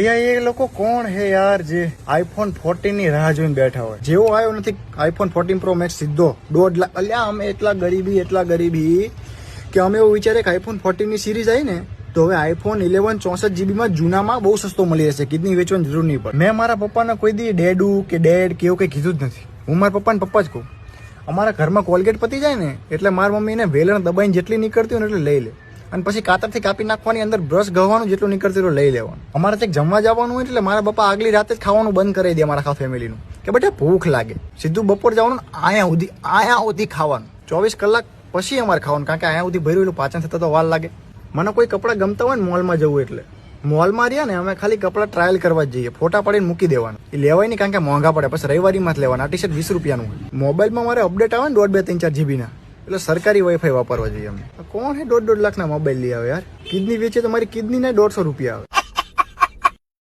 ये લોકો કોણ હે યાર જે આઈફોન 14 ની રાહ જોઈને બેઠા હોય? જેવો આવ્યો નથી આઈફોન 14 પ્રો મેક્સ સીધો 1.5 લાખ. અલ્યા અમે એટલા ગરીબી કે અમે એવું વિચારે કે આઈફોન 14 ની સિરીઝ આવી ને તો હવે આઈફોન 11 64 GB માં જૂનામાં બહુ સસ્તો મળી જશે, કિડની વેચવાની જરૂર નહીં પડે. મેં મારા પપ્પાને કોઈ દી ડેડ કે એવું કંઈ કીધું જ નથી. હું મારા પપ્પાને પપ્પા જ કહું. અમારા ઘરમાં કોલગેટ પતી જાય ને એટલે મારી મમ્મીને વેલણ દબાઈને જેટલી નીકળતી હોય ને એટલે લઈ લે, અને પછી કાતરથી કાપી નાખવાની, અંદર બ્રશ ગવાનું જેટલું નીકળતું હોય લઈ લેવાનું. અમારે ત્યાં જમવા જવાનું હોય એટલે મારા પપ્પા આગલી રાતે જ ખાવાનું બંધ કરી દે અમારા આખા ફેમિલીનું, કે બેટા ભૂખ લાગે. સીધું બપોર જવાનું, આયા સુધી ખાવાનું. 24 કલાક પછી અમારે ખાવાનું, કારણ કે આયા સુધી ભર્યું એટલે પાચન થતા તો વાર લાગે. મને કોઈ કપડાં ગમતા હોય ને મોલમાં જવું એટલે મોલમાં રહ્યા ને અમે ખાલી કપડાં ટ્રાયલ કરવા જ જઈએ, ફોટા પાડીને મૂકી દેવાના. એ લેવાય નહીં કારણ કે મોંઘા પડે, પછી રવિવારીમાં જ લેવાના. આ ટી-શર્ટ 20 રૂપિયાનું હોય. મોબાઈલમાં મારે અપડેટ આવે ને 1.5, 2, 3, 4 GB ના, એટલે સરકારી વાઈફાઈ વાપરવા જોઈએ. અમે કોણ હે 1.5 લાખના મોબાઈલ લઈ આવે યાર? કિડની વેચે તો મારી કિડની ને 150 રૂપિયા આવે.